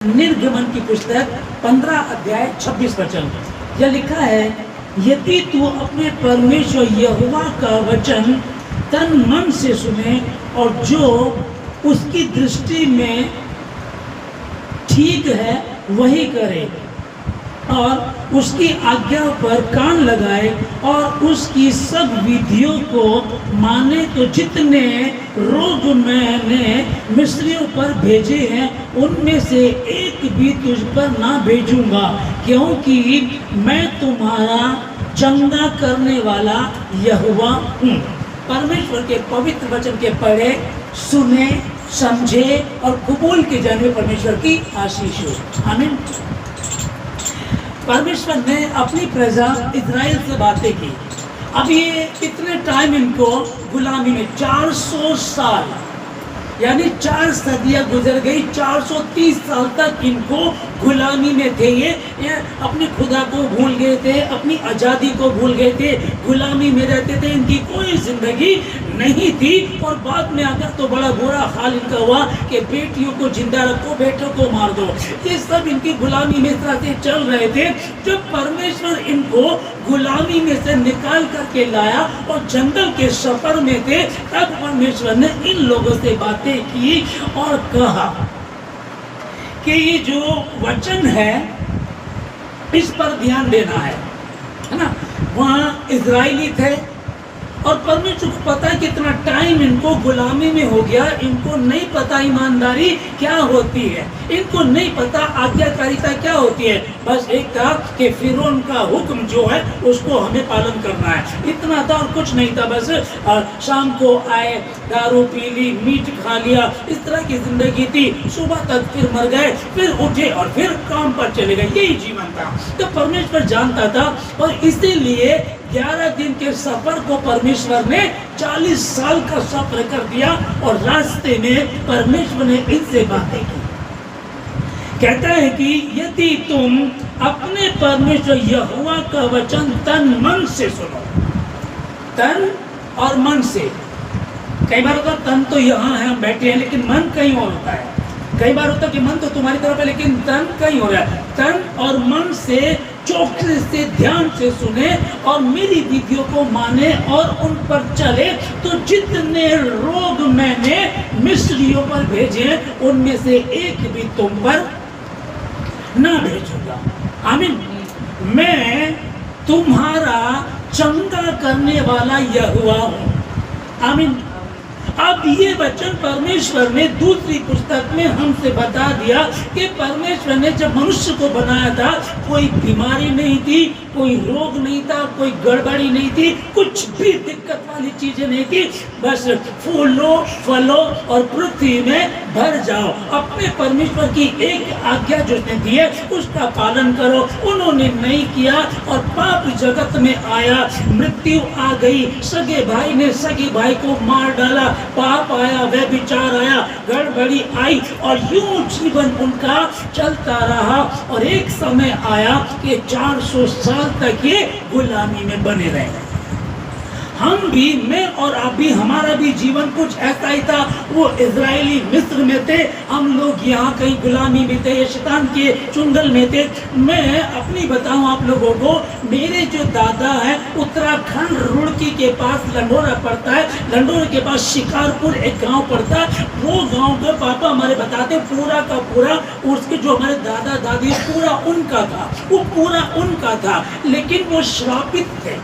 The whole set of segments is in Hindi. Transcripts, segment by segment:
निर्गमन की पुस्तक 15 अध्याय 26 वचन यह लिखा है, यदि तू अपने परमेश्वर यहोवा का वचन तन मन से सुने और जो उसकी दृष्टि में ठीक है वही करे और उसकी आज्ञा पर कान लगाए और उसकी सब विधियों को माने, तो जितने रोग मैंने मिस्रियों पर भेजे हैं उनमें से एक भी तुझ पर ना भेजूंगा, क्योंकि मैं तुम्हारा चंगा करने वाला यहोवा हूँ। परमेश्वर के पवित्र वचन के पढ़े, सुने, समझे और कबूल के जाने परमेश्वर की आशीष हो। आमीन। परमेश्वर ने अपनी प्रजा इजराइल से बातें की। अब ये कितने टाइम इनको गुलामी में 400 साल यानी 4 सदियां गुजर गई। 430 साल तक इनको गुलामी में थे। ये अपने खुदा को भूल गए थे, अपनी आज़ादी को भूल गए थे, गुलामी में रहते थे, इनकी कोई जिंदगी नहीं थी। और बाद में आकर तो बड़ा बुरा हाल इनका हुआ कि बेटियों को जिंदा रखो, बेटों को मार दो। ये सब इनकी गुलामी में इस तरह से चल रहे थे। जब परमेश्वर इनको गुलामी में से निकाल करके लाया और जंगल के सफर में थे, तब परमेश्वर ने इन लोगों से बातें की और कहा कि ये जो वचन है इस पर ध्यान देना है ना। वहाँ इजराइली थे और परमेश्वर को पता है कितना टाइम इनको गुलामी में हो गया। इनको नहीं पता ईमानदारी क्या होती है, इनको नहीं पता आज्ञाकारिता क्या होती है। बस एक था कि फिरौन का हुक्म जो है उसको हमें पालन करना है, इतना था और कुछ नहीं था। बस शाम को आए, दारू पी ली, मीट खा लिया, इस तरह की जिंदगी थी। सुबह तक फिर मर गए, फिर उठे और फिर काम पर चले गए, यही जीवन था। तो परमेश्वर जानता था और इसीलिए 11 दिन के सफर को परमेश्वर ने 40 साल का सफर कर दिया। और रास्ते में परमेश्वर ने इनसे बातें की। कहता है कि यदि तुम अपने परमेश्वर यहोवा का वचन तन मन से सुनो, तन और मन से। कई बार होता तन तो यहाँ है, हम बैठे हैं, लेकिन मन कहीं और होता है। कई बार होता कि मन तो तुम्हारी तरफ है लेकिन तन कहीं हो रहा है। तन और मन से चौकसे से ध्यान से सुने और मेरी विधियों को माने और उन पर चले, तो जितने रोग मैंने मिस्रियों पर भेजे उनमें से एक भी तुम पर ना भेजूंगा। आमीन। मैं तुम्हारा चंगा करने वाला यहोवा हूँ। आमीन। अब ये वचन परमेश्वर ने दूसरी पुस्तक में हमसे बता दिया कि परमेश्वर ने जब मनुष्य को बनाया था कोई बीमारी नहीं थी, कोई रोग नहीं था, कोई गड़बड़ी नहीं थी, कुछ भी दिक्कत वाली चीजें नहीं थी। बस फूलो, फलो और पृथ्वी में भर जाओ। अपने परमेश्वर की एक आज्ञा जो दी है उसका पालन करो। उन्होंने नहीं किया और पाप जगत में आया, मृत्यु आ गई। सगे भाई ने सगे भाई को मार डाला, पाप आया, व्यभिचार आया, गड़बड़ी आई और यूं जीवन उनका चलता रहा। और एक समय आया कि 400 साल तक ये गुलामी में बने रहे। हम भी, मैं और आप भी, हमारा भी जीवन कुछ ऐसा ही था। वो इजरायली मिस्र में थे, हम लोग यहाँ कहीं गुलामी में थे, शैतान के चुंगल में थे। मैं अपनी बताऊं आप लोगों को, मेरे जो दादा है उत्तराखंड रुड़की के पास लंडोरा पड़ता है, लंडोरा के पास शिकारपुर एक गांव पड़ता है। वो गांव का पापा हमारे बताते पूरा का पूरा, उसके जो हमारे दादा दादी पूरा उनका था, वो पूरा उनका था। लेकिन वो श्रापित थे,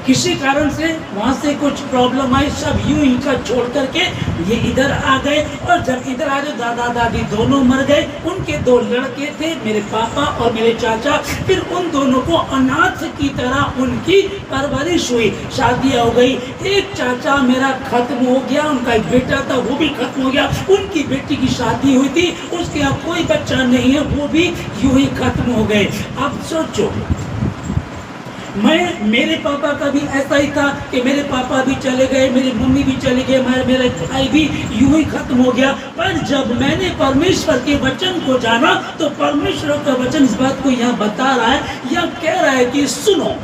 किसी कारण से वहाँ से कुछ प्रॉब्लम आई, सब यूं ही का छोड़ करके ये इधर आ गए। और जब इधर आ गए दादा दादी दोनों मर गए। उनके 2 लड़के थे, मेरे पापा और मेरे चाचा। फिर उन दोनों को अनाथ की तरह उनकी परवरिश हुई, शादियाँ हो गई। एक चाचा मेरा खत्म हो गया, उनका एक बेटा था वो भी खत्म हो गया। उनकी बेटी की शादी हुई थी, उसके यहाँ कोई बच्चा नहीं है, वो भी यूं ही खत्म हो गए। अब सोचो, मेरे पापा का भी ऐसा ही था कि मेरे पापा भी चले गए, मेरी मम्मी भी चले गए, मेरे भाई भी यूं ही खत्म हो गया। पर जब मैंने परमेश्वर के वचन को जाना तो परमेश्वर का वचन इस बात को यहाँ बता रहा है या कह रहा है कि सुनो,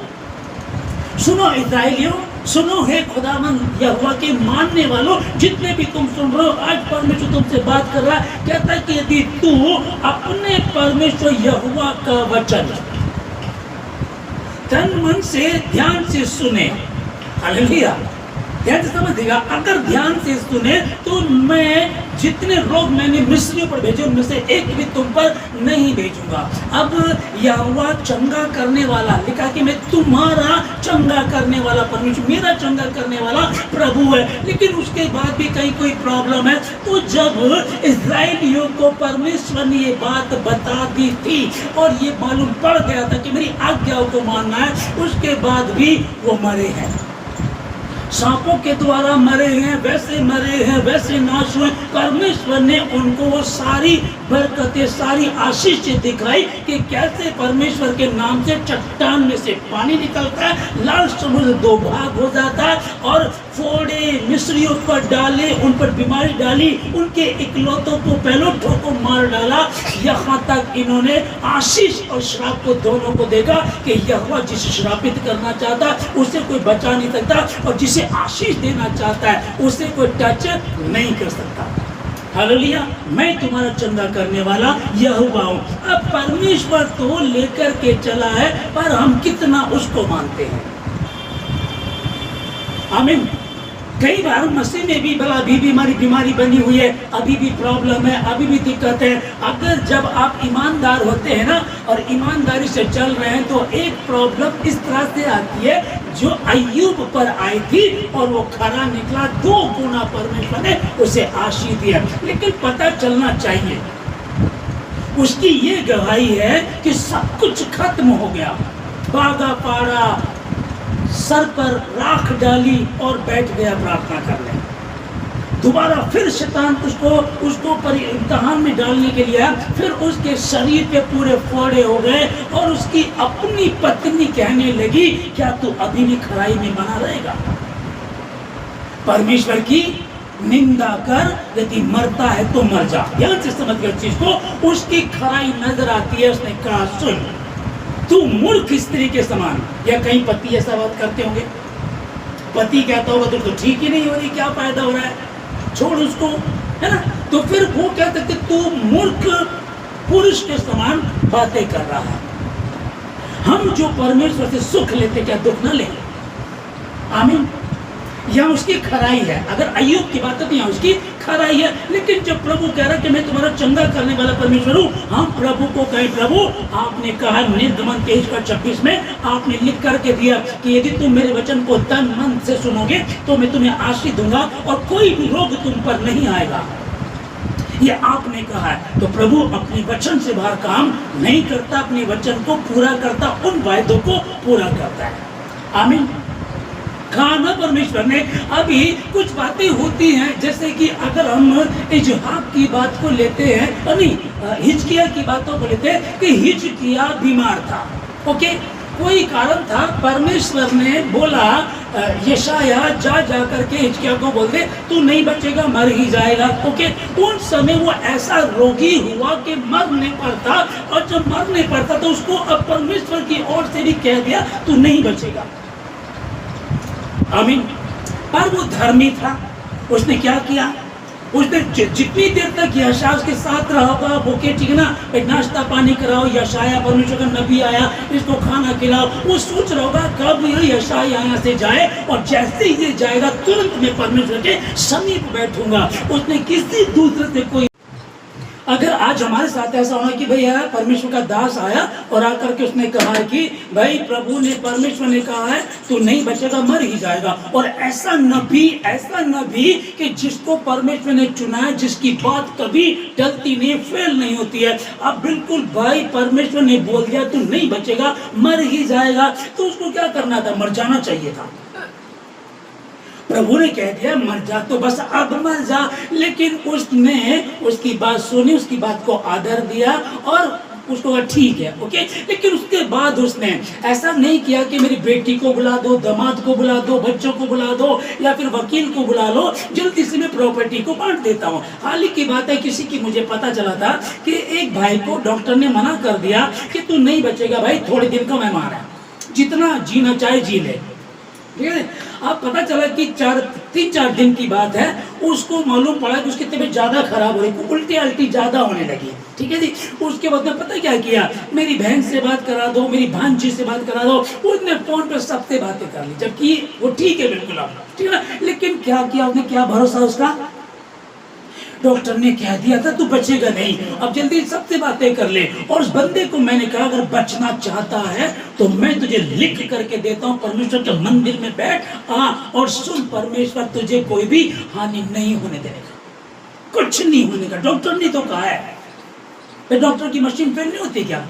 सुनो इस्राएलियों, सुनो है खुदावंद यहोवा के मानने वालों, जितने भी तुम सुन रहे हो, आज परमेश्वर तुमसे बात कर रहा है। कहता है कि यदि तू अपने परमेश्वर यहोवा का वचन तन मन से ध्यान से सुने, हालेलुया, ध्यान से समझिएगा, अगर ध्यान से सुने तो मैं जितने रोग मैंने मिस्रियों पर भेजे उनमें से एक भी तुम पर नहीं भेजूंगा। अब यहोवा चंगा करने वाला, लिखा कि मैं तुम्हारा चंगा करने वाला परमेश्वर, मेरा चंगा करने वाला प्रभु है। लेकिन उसके बाद भी कहीं कोई प्रॉब्लम है, तो जब इस्राएलियों को परमेश्वर ने ये बात बता दी थी और ये मालूम पड़ गया था कि मेरी आज्ञाओं को मानना है, उसके बाद भी वो मरे हैं, सांपों के द्वारा मरे हैं, वैसे नाश हुए। परमेश्वर ने उनको वो सारी बरकतें, सारी आशीषें दिखाई कि कैसे परमेश्वर के नाम से चट्टान में से पानी निकलता है, लाल समुद्र दो भाग हो जाता है, और फोड़े मिस्रियों पर डाले, उन पर बीमारी डाली, उनके इकलौतों को, पहलोठों को मार डाला। यहाँ तक इन्होंने आशीष और श्राप को दोनों को देखा कि यहोवा जिसे श्रापित करना चाहता है उसे कोई बचा नहीं सकता, और जिसे आशीष देना चाहता है उसे कोई टच नहीं कर सकता। हालेलुया, मैं तुम्हारा चंगा करने वाला यहोवा हूं। अब परमेश्वर तो लेकर के चला है, पर हम कितना उसको मानते हैं। आमीन। कई बार मसीह में भी भला अभी भी हमारी बीमारी बनी हुई है, अभी भी प्रॉब्लम है, अभी भी दिक्कत है। अगर जब आप ईमानदार होते हैं ना और ईमानदारी से चल रहे हैं, तो एक प्रॉब्लम इस तरह से आती है जो अय्यूब पर आई थी और वो खरा निकला, 2 गुना परमेश्वर ने उसे आशीष दिया। लेकिन पता चलना चाहिए, उसकी ये गवाही है कि सब कुछ खत्म हो गया, भागा पाड़ा, सर पर राख डाली और बैठ गया प्रार्थना करने। दोबारा फिर शैतान उसको इम्तिहान में डालने के लिए, फिर उसके शरीर पे पूरे फोड़े हो गए और उसकी अपनी पत्नी कहने लगी, क्या तू अभी भी खराई में बना रहेगा? परमेश्वर की निंदा कर, यदि मरता है तो मर जा। ध्यान से समझ गए चीज को। उसकी खराई नजर आती है। उसने कहा, सुन, तू मूर्ख स्त्री के समान। या कहीं पति ऐसा बात करते होंगे, पति कहता होगा तो ठीक ही नहीं हो रही, क्या फायदा हो रहा है, छोड़ उसको, है ना। तो फिर वो कहते कि तू मूर्ख पुरुष के समान बातें कर रहा है। हम जो परमेश्वर से सुख लेते, क्या दुख न ले? आमीन। यहाँ उसकी खराई है। अगर अय्यूब की बात है तो यहाँ उसकी खराई है। लेकिन जब प्रभु कह रहा है कि मैं तुम्हारा चंगा करने वाला परमेश्वर हूँ, हम प्रभु को कहें, प्रभु आपने कहा निर्गमन 23:26 में आपने लिख करके दिया कि यदि तुम मेरे वचन को तन मन से सुनोगे तो मैं तुम्हें आशीष दूंगा और कोई भी रोग तुम पर नहीं आएगा, ये आपने कहा है। तो प्रभु अपने वचन से बाहर काम नहीं करता, अपने वचन को पूरा करता, उन वायदों को पूरा करता है। आमीन। खाना परमेश्वर ने। अभी कुछ बातें होती हैं, जैसे कि अगर हम इजहाक की बात को लेते हैं, नहीं, हिजकिया की बातों को लेते हैं कि हिजकिया बीमार था। ओके, कोई कारण था, परमेश्वर ने बोला यशाया जा करके हिजकिया को बोल दे, तू नहीं बचेगा, मर ही जाएगा। ओके, उन समय वो ऐसा रोगी हुआ कि मरने पर था, और जब मरने पर था तो उसको अब परमेश्वर की ओर से भी कह दिया तू नहीं बचेगा। आमीन। पर वो धर्मी था। उसने क्या किया? उसने जितनी देर तक यशाया के साथ रहा होगा, भूखे, ठीक ना, नाश्ता पानी कराओ, यशाया परमेश्वर का नबी आया, इसको खाना खिलाओ, वो सोच रहा होगा कब यशाया यहाँ से जाए, और जैसे ही ये जाएगा तुरंत मैं परमेश्वर के समीप बैठूंगा। उसने किसी दूसरे से कोई, अगर आज हमारे साथ ऐसा होना कि भैया परमेश्वर का दास आया और आकर के उसने कहा है कि भाई प्रभु ने, परमेश्वर ने कहा है तू नहीं बचेगा, मर ही जाएगा, और ऐसा नबी कि जिसको परमेश्वर ने चुना है, जिसकी बात कभी टलती नहीं, फेल नहीं होती है, अब बिल्कुल भाई परमेश्वर ने बोल दिया तू नहीं बचेगा, मर ही जाएगा, तो उसको क्या करना था? मर जाना चाहिए था। प्रभु ने कह दिया मर जा, तो बस अब मर जा। लेकिन उसने उसकी बात सुनी, उसकी बात को आदर दिया और उसको कहा ठीक है, ओके। लेकिन उसके बाद उसने ऐसा नहीं किया कि मेरी बेटी को बुला दो, दामाद को बुला दो, बच्चों को बुला दो, या फिर वकील को बुला लो, जल्दी से मैं प्रॉपर्टी को बांट देता हूँ। हाल ही की बात है, किसी की मुझे पता चला था कि एक भाई को डॉक्टर ने मना कर दिया कि तू नहीं बचेगा भाई, थोड़े दिन का मेहमान है, जितना जीना चाहे जी ले, ठीक है। अब पता चला कि 3-4 दिन की बात है, उसको मालूम पड़ा कि उसकी तबीयत ज़्यादा खराब हो रही, उल्टी अल्टी ज़्यादा होने लगी। ठीक है जी। उसके बाद में पता क्या किया, मेरी बहन से बात करा दो, मेरी भांजी से बात करा दो, उसने फोन पे सबसे बातें कर ली, जबकि वो ठीक है बिल्कुल, अब ठीक है ना। लेकिन क्या किया उसने, क्या भरोसा उसका, डॉक्टर ने कह दिया था तू बचेगा नहीं, अब जल्दी सबसे बातें कर ले। और उस बंदे को मैंने कहा अगर बचना चाहता है तो मैं तुझे लिख करके देता हूँ, परमेश्वर के मंदिर में बैठ और सुन, परमेश्वर तुझे कोई भी हानि नहीं होने देगा, कुछ नहीं होने का, डॉक्टर ने तो कहा है। फिर डॉक्टर की मशीन फेल नहीं होती क्या?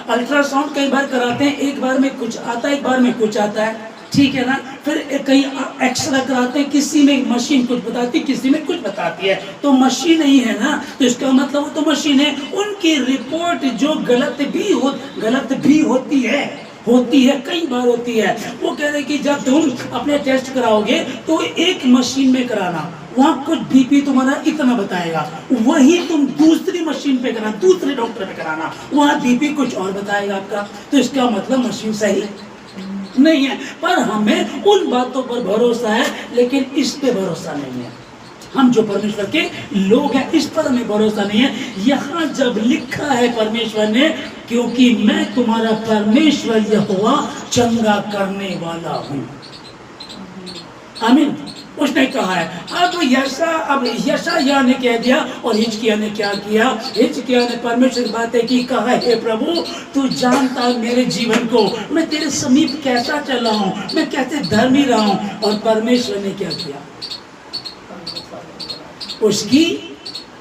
अल्ट्रासाउंड कई बार कराते हैं, एक बार में कुछ आता है, एक बार में कुछ आता है, ठीक है ना। फिर कहीं एक्सरा कराते हैं, किसी में मशीन कुछ बताती है, किसी में कुछ बताती है, तो मशीन ही है ना, तो इसका मतलब वो तो मशीन है। उनकी रिपोर्ट जो गलत भी होती है, कई बार होती है। वो कह रहे कि जब तुम अपने टेस्ट कराओगे तो एक मशीन में कराना, वहाँ कुछ बीपी तुम्हारा इतना बताएगा, वही तुम दूसरी मशीन पे कराना, दूसरे डॉक्टर पे कराना, वहाँ बीपी कुछ और बताएगा आपका। तो इसका मतलब मशीन सही नहीं है। पर हमें उन बातों पर भरोसा है, लेकिन इस पे भरोसा नहीं है। हम जो परमेश्वर के लोग हैं, इस पर हमें भरोसा नहीं है। यहाँ जब लिखा है परमेश्वर ने, क्योंकि मैं तुम्हारा परमेश्वर यहोवा चंगा करने वाला हूँ, आमीन, उसने कहा है। अब यशायाह ने कह दिया, और हिजकिय्याह ने क्या किया, हिजकिय्याह ने परमेश्वर की बातें की, कहा हे प्रभु तू जानता मेरे जीवन को, मैं तेरे समीप कैसा चला हूँ, मैं कैसे धर्मी रहा हूँ। और परमेश्वर ने क्या किया, उसकी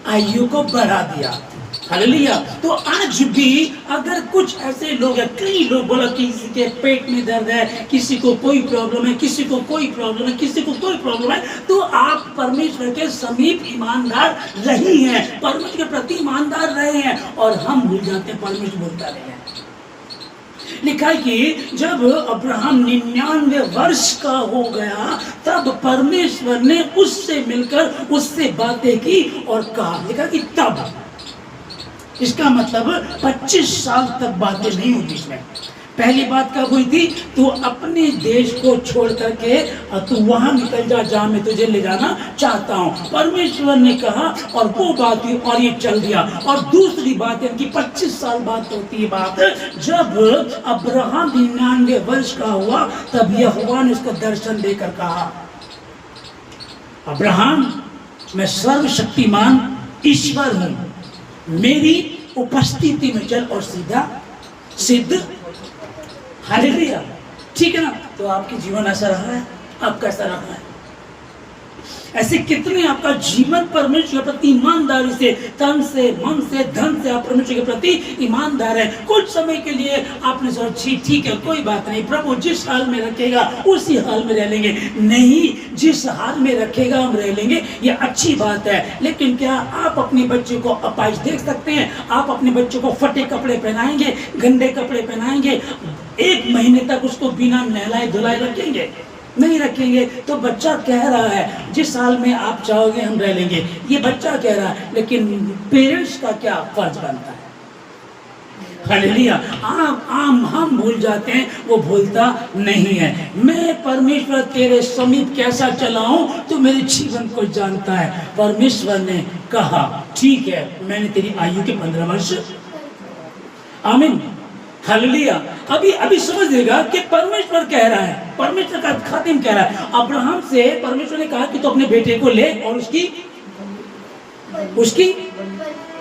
आयु को बढ़ा दिया। हालेलुया। तो आज भी अगर कुछ ऐसे लोग हैं, कई लोग बोला किसी के पेट में दर्द है, किसी को कोई प्रॉब्लम है, किसी को कोई प्रॉब्लम है, किसी को कोई प्रॉब्लम है, तो आप परमेश्वर के समीप ईमानदार रहे हैं, परमेश्वर के प्रति ईमानदार रहे हैं, और हम भूल जाते हैं परमेश्वर बोलता रहे हैं। लिखा है कि जब अब्राहम 99 वर्ष का हो गया, तब परमेश्वर ने उससे मिलकर उससे बातें की और कहा, लिखा कि तब, इसका मतलब 25 साल तक बातें नहीं हुई इसमें। पहली बात कब हुई थी, तू अपने देश को छोड़ करके तू वहां निकल जा जहां मैं तुझे ले जाना चाहता हूं, परमेश्वर ने कहा, और वो बात हुई और ये चल दिया। और दूसरी बात है कि 25 साल बाद होती है बात, जब अब्राहम 99 वर्ष का हुआ, तब यहोवा ने उसका दर्शन देकर कहा, अब्राहम मैं सर्वशक्तिमान ईश्वर हूं, मेरी उपस्थिति में चल और सीधा सिद्ध। हालेलुया। ठीक है ना। तो आपके जीवन ऐसा रहा है, आप कैसा रहा है? ऐसे कितने आपका जीवन परमेश्वर के प्रति ईमानदारी से, तन से, मन से, धन से आप परमेश्वर के प्रति ईमानदार है। कुछ समय के लिए आपने सोचा ठीक है कोई बात नहीं, प्रभु जिस हाल में रखेगा उसी हाल में रह लेंगे। नहीं, जिस हाल में रखेगा हम रह लेंगे, ये अच्छी बात है। लेकिन क्या आप अपने बच्चे को अपाहिज देख सकते हैं? आप अपने बच्चे को फटे कपड़े पहनाएंगे, गंदे कपड़े पहनाएंगे, 1 महीने तक उसको बिना नहलाए धुलाए रखेंगे? नहीं रखेंगे। तो बच्चा कह रहा है जिस हाल में आप चाहोगे हम रह लेंगे, ये बच्चा कह रहा है, लेकिन पेरेंट्स का क्या फर्ज बनता है? हालेलुया। हम भूल जाते हैं, वो भूलता नहीं है। मैं परमेश्वर तेरे समीप कैसा चला हूं तो मेरे जीवन को जानता है। परमेश्वर ने कहा ठीक है, मैंने तेरी आयु के 15 वर्ष, आमीन, हालेलुया। अभी समझ लेगा कि परमेश्वर कह रहा है, परमेश्वर का खातिम कह रहा है। अब्राहम से परमेश्वर ने कहा कि तू अपने बेटे को ले और उसकी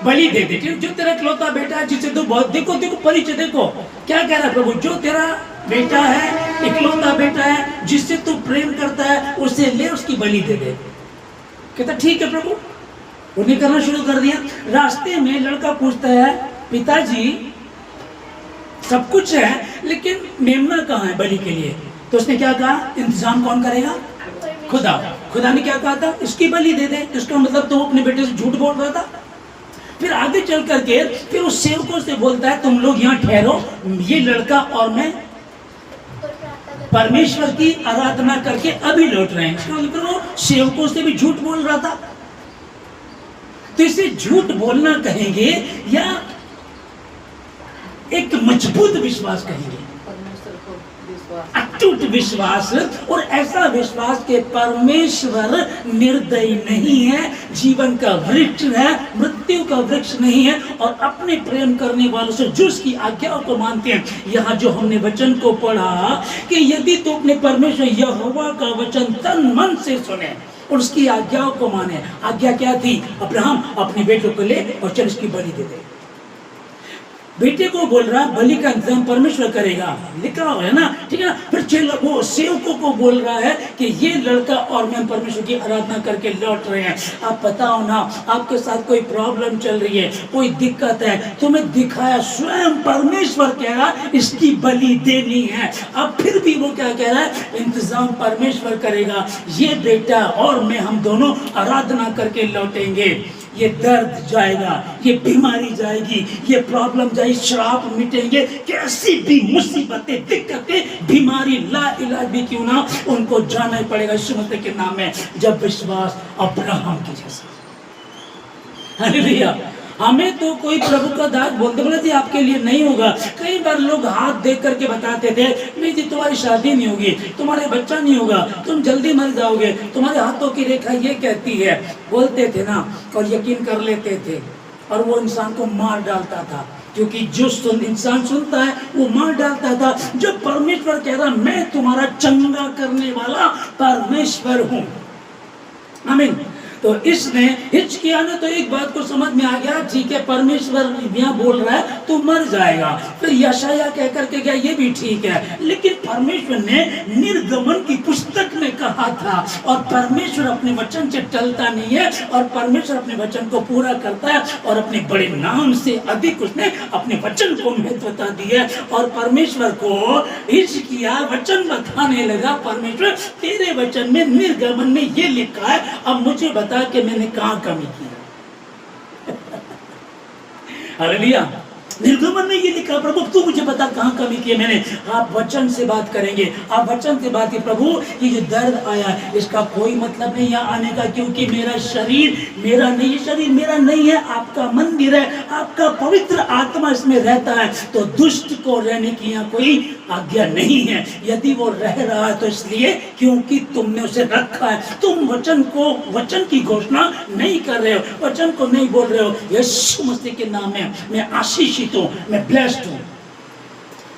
बलि दे दे। जो तेरा इकलौता बेटा है जिसे तू बहुत, देखो परिचय देखो क्या कह रहा है प्रभु, जो तेरा बेटा है, इकलौता बेटा है, जिससे तू प्रेम करता है, उसे ले, उसकी बलि दे दे। कहता ठीक है प्रभु। उन्हें करना शुरू कर दिया। रास्ते में लड़का पूछता है, पिताजी सब कुछ है लेकिन मेमना कहाँ है बलि के लिए? तो उसने क्या कहा, इंतजाम कौन करेगा? खुदा ने क्या कहा था, इसकी बलि दे दे। इसका मतलब तो अपने बेटे से झूठ बोल रहा था। फिर आगे चल करके फिर उस सेवकों से बोलता है तुम लोग यहाँ ठहरो, ये लड़का और मैं परमेश्वर की आराधना करके अभी लौट रहे हैं। इसका मतलब वो सेवकों से भी झूठ बोल रहा था। तो इसे झूठ बोलना कहेंगे या एक मजबूत विश्वास कहेंगे? अटूट विश्वास, और ऐसा विश्वास कि परमेश्वर निर्दयी नहीं है, जीवन का वृक्ष है, मृत्यु का वृक्ष नहीं है, और अपने प्रेम करने वालों से जो उसकी आज्ञाओं को मानते हैं। यहाँ जो हमने वचन को पढ़ा कि यदि तो अपने परमेश्वर यहोवा का वचन तन मन से सुने और उसकी आज्ञाओं को माने। आज्ञा क्या थी? अब्राहम अपने बेटे को ले और चल उसकी बलि दे दे। बेटे को बोल रहा है बलि का इंतजाम परमेश्वर करेगा, लिखा हुआ है ना, ठीक है ना। फिर चलो वो सेवकों को बोल रहा है कि ये लड़का और मैं परमेश्वर की आराधना करके लौट रहे हैं। आप बताओ ना, आपके साथ कोई प्रॉब्लम चल रही है, कोई दिक्कत है, तुम्हें दिखाया स्वयं परमेश्वर कह रहा इसकी बलि देनी है। अब फिर भी वो क्या कह रहा है? इंतजाम परमेश्वर करेगा, ये बेटा और मैं हम दोनों आराधना करके लौटेंगे। ये दर्द जाएगा, ये बीमारी जाएगी, ये प्रॉब्लम जाएगी, श्राप मिटेंगे, कैसी भी मुसीबतें, दिक्कतें, बीमारी, ला इलाज भी क्यों ना, उनको जाना ही पड़ेगा यीशु मसीह के नाम में। जब विश्वास अब्राहम के जैसा। हालेलुया। हमें तो कोई प्रभु का दास बोलते बोले जी आपके लिए नहीं होगा। कई बार लोग हाथ देख करके बताते थे नहीं जी तुम्हारी शादी नहीं होगी, तुम्हारे बच्चा नहीं होगा, तुम जल्दी मर जाओगे, तुम्हारे हाथों की रेखा ये कहती है, बोलते थे ना, और यकीन कर लेते थे, और वो इंसान को मार डालता था। क्योंकि जो इंसान सुनता है वो मार डालता था। जब परमेश्वर कह रहा मैं तुम्हारा चंगा करने वाला परमेश्वर हूं, आमीन। तो इसने हिचकिया ने तो एक बात को समझ में आ गया, ठीक है परमेश्वर यहाँ बोल रहा है तू मर जाएगा। फिर यशाया कह करके गया ये भी ठीक है, लेकिन परमेश्वर ने निर्गमन की पुस्तक में कहा था, और परमेश्वर अपने वचन से टलता नहीं है, और परमेश्वर अपने वचन को पूरा करता है, और अपने बड़े नाम से अधिक उसने अपने वचन को महत्वता दी है। और परमेश्वर को हिचकिया वचन बताने लगा, परमेश्वर तेरे वचन में निर्गमन में ये लिखा है, अब मुझे बता कि मैंने कहां कमी की। हालेलुया। निर्गमन में ये लिखा प्रभु तू मुझे बता कहां कमी की है मैंने। आप वचन से बात करेंगे, आप वचन से बात की प्रभु ये जो दर्द आया है इसका कोई मतलब नहीं यहाँ आने का, क्योंकि मेरा शरीर मेरा नहीं, शरीर मेरा नहीं है, आपका मंदिर है, आपका पवित्र आत्मा इसमें रहता है। तो दुष्ट को रहने की यहाँ कोई आज्ञा नहीं है। यदि वो रह रहा है तो इसलिए क्योंकि तुमने उसे रखा है। तुम वचन की घोषणा नहीं कर रहे हो, वचन को नहीं बोल रहे हो। यीशु मसीह के नाम में मैं आशीषित हूं, मैं ब्लेस्ड हूं।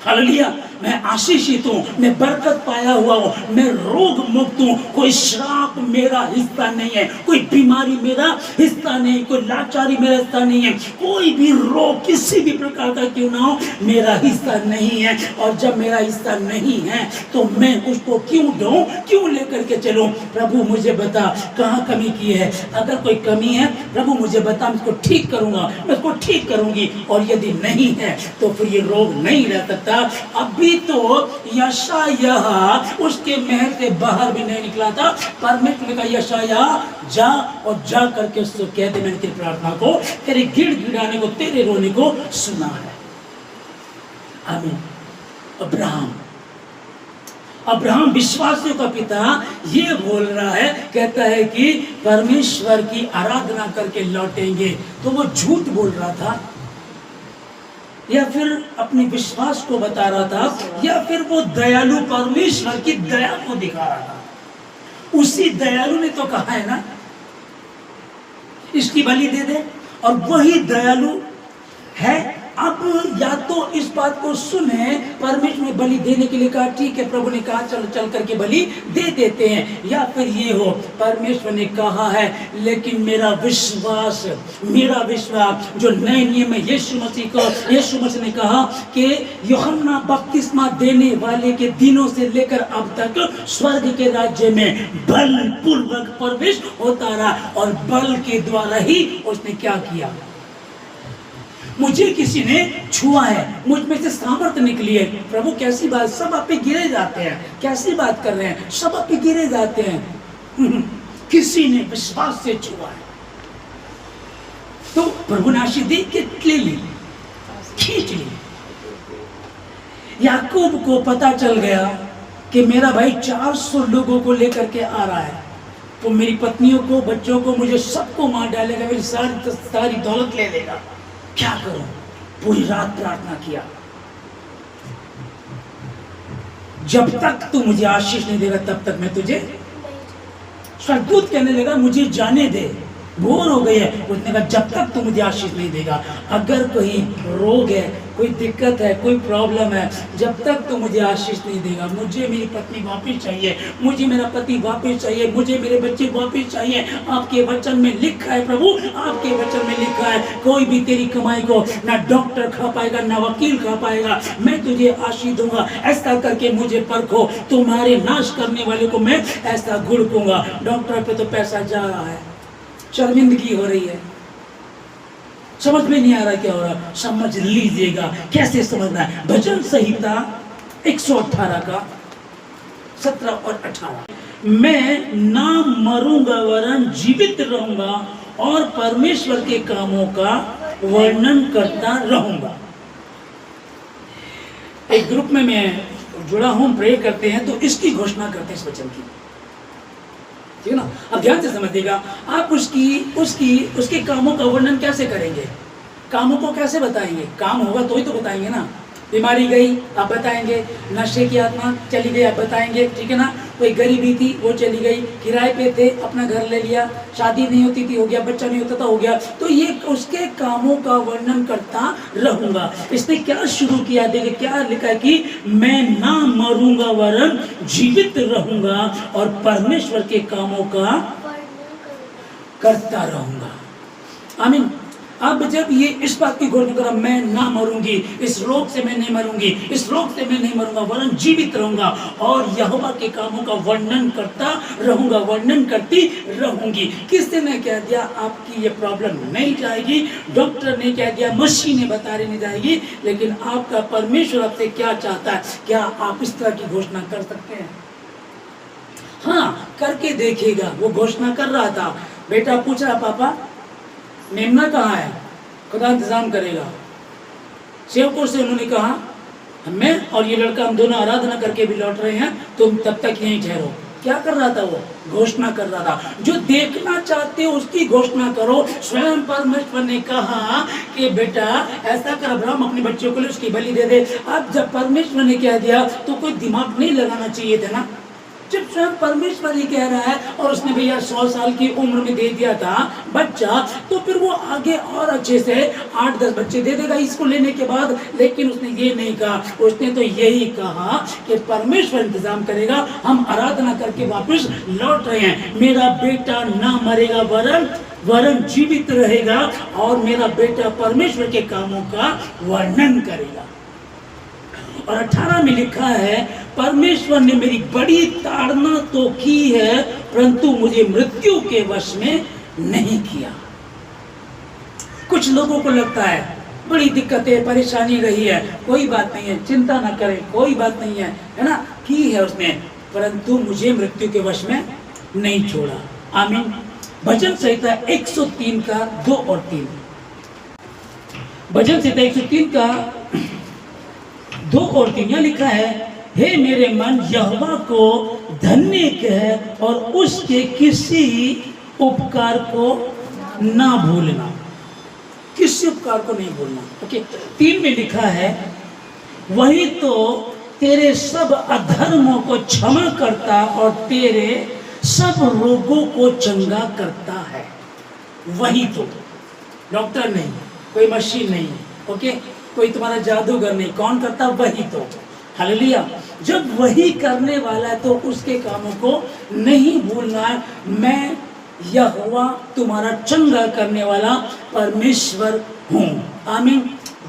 हालेलुया। मैं आशीषित हूँ, मैं बरकत पाया हुआ हूँ, मैं रोग मुक्त हूँ, कोई श्राप मेरा हिस्सा नहीं है, कोई बीमारी मेरा हिस्सा नहीं, कोई लाचारी मेरा हिस्सा नहीं है, कोई भी रोग किसी भी प्रकार का क्यों ना हो मेरा हिस्सा नहीं है। और जब मेरा हिस्सा नहीं है तो मैं उसको क्यों दूं, क्यों लेकर के चलूं? प्रभु मुझे बता कहाँ कमी की है, अगर कोई कमी है प्रभु मुझे बता, मैं इसको ठीक करूंगा, मैं इसको ठीक करूंगी। और यदि नहीं है तो फिर ये रोग नहीं रह सकता। अभी तो यशाया उसके महल से बाहर भी नहीं निकला था, परमेश्वर ने कहा यशाया जा, और जा करके उससे कह दे मैंने तेरी प्रार्थना को, तेरे गिड़गिड़ाने को, तेरे रोने को सुना है। आमीन। अब्राहम विश्वासियों का पिता ये बोल रहा है, कहता है कि परमेश्वर की आराधना करके लौटेंगे। तो वो झूठ बोल रहा था, या फिर अपने विश्वास को बता रहा था, या फिर वो दयालु परमेश्वर की दया को दिखा रहा था। उसी दयालु ने तो कहा है ना इसकी बलि दे दे, और वही दयालु है। अब या तो इस बात को सुने, परमेश्वर ने बलि देने के लिए कहा ठीक है, प्रभु ने कहा चल चल करके बलि दे देते हैं, या फिर ये हो परमेश्वर ने कहा है लेकिन मेरा विश्वास जो नए नियम में यीशु मसीह ने कहा कि यूहन्ना बपतिस्मा देने वाले के दिनों से लेकर अब तक स्वर्ग के राज्य में बल पूर्वक प्रवेश होता रहा, और बल के द्वारा ही उसने क्या किया, मुझे किसी ने छुआ है, मुझ में से सामर्थ्य निकली है। प्रभु कैसी बात, सब आप पे गिरे जाते हैं, कैसी बात कर रहे हैं, सब आप पे गिरे जाते हैं। किसी ने विश्वास से छुआ है तो प्रभु ने आशीष दी कि ले ली, खींच ली। याकूब को पता चल गया कि मेरा भाई 400 लोगों को लेकर के आ रहा है, तो मेरी पत्नियों को, बच्चों को, मुझे सबको मार डालेगा, मेरी सारी दौलत ले लेगा, क्या करूं? पूरी रात प्रार्थना किया। जब तक तू मुझे आशीष नहीं देगा तब तक मैं तुझे। स्वर्गदूत कहने लगा मुझे जाने दे, बोर हो गई है। उसने कहा जब तक तू मुझे आशीष नहीं देगा, अगर कोई रोग है, कोई दिक्कत है, कोई प्रॉब्लम है, जब तक तू मुझे आशीष नहीं देगा, मुझे मेरी पत्नी वापस चाहिए, मुझे मेरा पति वापस चाहिए, मुझे मेरे बच्चे वापस चाहिए। आपके वचन में लिखा है प्रभु, आपके वचन में लिखा है कोई भी तेरी कमाई को ना डॉक्टर खा पाएगा ना वकील खा पाएगा, मैं तुझे आशीष दूंगा। ऐसा करके मुझे परखो, तुम्हारे नाश करने वाले को मैं ऐसा घुड़कूंगा। डॉक्टर पे तो पैसा जा रहा है, शर्मिंदगी हो रही है, समझ में नहीं आ रहा क्या हो रहा। समझ लीजिएगा। कैसे समझना है? भजन संहिता 118 का 17 और 18, मैं ना मरूंगा वरन जीवित रहूंगा और परमेश्वर के कामों का वर्णन करता रहूंगा। एक ग्रुप में मैं जुड़ा हूं, प्रे करते हैं तो इसकी घोषणा करते हैं इस वचन की, ठीक है ना। अब ध्यान से समझिएगा। आप उसके कामों का वर्णन कैसे करेंगे? कामों को कैसे बताएंगे? काम होगा तो ही तो बताएंगे ना। बीमारी गई आप बताएंगे, नशे की आत्मा चली गई आप बताएंगे, ठीक है ना। कोई गरीबी थी वो चली गई, किराए पे थे अपना घर ले लिया, शादी नहीं होती थी हो गया, बच्चा नहीं होता था हो गया। तो ये उसके कामों का वर्णन करता रहूंगा। इसने क्या शुरू किया? देखिए क्या लिखा है कि मैं ना मरूंगा वरन जीवित रहूंगा और परमेश्वर के कामों का करता रहूंगा। आमीन। अब जब ये इस बात की घोषणा करा, मैं ना मरूंगी, इस रोग से मैं नहीं मरूंगी, इस रोग से मैं नहीं मरूंगा वरन जीवित रहूंगा और यहोवा के कामों का वर्णन करता रहूंगा, वर्णन करती रहूंगी। किसने ने कह दिया आपकी ये प्रॉब्लम नहीं जाएगी, डॉक्टर ने कह दिया, मशीनें बता रही नहीं जाएगी, लेकिन आपका परमेश्वर आपसे क्या चाहता है? क्या आप इस तरह की घोषणा कर सकते हैं? हाँ, करके देखिएगा। वो घोषणा कर रहा था। बेटा पूछ रहा पापा मेमना कहाँ है? खुदा इंतजाम करेगा। सेवकों से उन्होंने कहा मैं और ये लड़का हम दोनों आराधना करके भी लौट रहे हैं, तुम तब तक यहीं ठहरो। क्या कर रहा था वो? घोषणा कर रहा था। जो देखना चाहते हो उसकी घोषणा करो। स्वयं परमेश्वर ने कहा कि बेटा ऐसा कर, अब्राहम अपने बच्चों के लिए उसकी बलि दे दे। अब जब परमेश्वर ने कह दिया तो कोई दिमाग नहीं लगाना चाहिए था ना। जब स्वयं परमेश्वर ही कह रहा है और उसने भैया 100 साल की उम्र में दे दिया था बच्चा, तो फिर वो आगे और अच्छे से 8-10 बच्चे दे देगा इसको लेने के बाद। लेकिन उसने ये नहीं कहा, उसने तो यही कहा कि परमेश्वर इंतजाम करेगा, हम आराधना करके वापस लौट रहे हैं। मेरा बेटा ना मरेगा वरन जीवित रहेगा और मेरा बेटा परमेश्वर के कामों का वर्णन करेगा। और 18 में लिखा है परमेश्वर ने मेरी बड़ी ताड़ना तो की है परंतु मुझे मृत्यु के वश में नहीं किया। कुछ लोगों को लगता है बड़ी दिक्कतें परेशानी रही है, कोई बात नहीं है, चिंता ना करें, कोई बात नहीं है, है ना, की है उसने, परंतु मुझे मृत्यु के वश में नहीं छोड़ा। आमीन। भजन संहिता 103 का 2 और 3। भजन संहिता 103 का 2 और 3 यहाँ लिखा है, हे मेरे मन यहोवा को धन्य कह और उसके किसी उपकार को ना भूलना। किसी उपकार को नहीं भूलना। ओके। 3 में लिखा है, वही तो तेरे सब अधर्मों को क्षमा करता और तेरे सब रोगों को चंगा करता है। वही तो, डॉक्टर नहीं, कोई मशीन नहीं, ओके, कोई तुम्हारा जादूगर नहीं, कौन करता? वही तो। हालेलुया। जब वही करने वाला है तो उसके कामों को नहीं भूलना है। मैं यहोवा तुम्हारा चंगा करने वाला परमेश्वर हूँ। आमीन।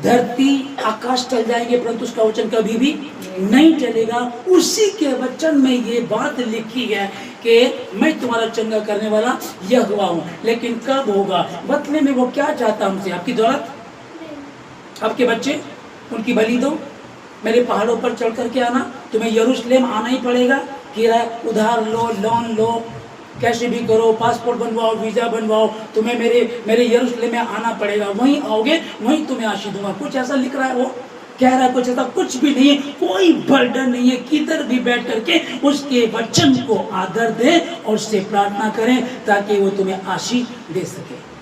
धरती आकाश चल जाएंगे परंतु उसका वचन कभी भी नहीं चलेगा। उसी के वचन में ये बात लिखी है कि मैं तुम्हारा चंगा करने वाला यहोवा हूँ। लेकिन कब होगा? बदले में वो क्या चाहता हमसे? आपकी दौलत, आपके बच्चे, उनकी बलि दो, मेरे पहाड़ों पर चढ़ करके आना, तुम्हें यरूशलेम आना ही पड़ेगा, किराया उधार लो, लोन लो, कैसे भी करो, पासपोर्ट बनवाओ, वीजा बनवाओ, तुम्हें मेरे यरूशलेम में आना पड़ेगा, वहीं आओगे, वहीं तुम्हें आशीष दूंगा। कुछ ऐसा लिख रहा है, वो कह रहा है कुछ ऐसा कुछ भी नहीं है, कोई बर्डन नहीं है। किधर भी बैठ करके उसके वचन को आदर दें और उससे प्रार्थना करें ताकि वो तुम्हें आशीष दे सके।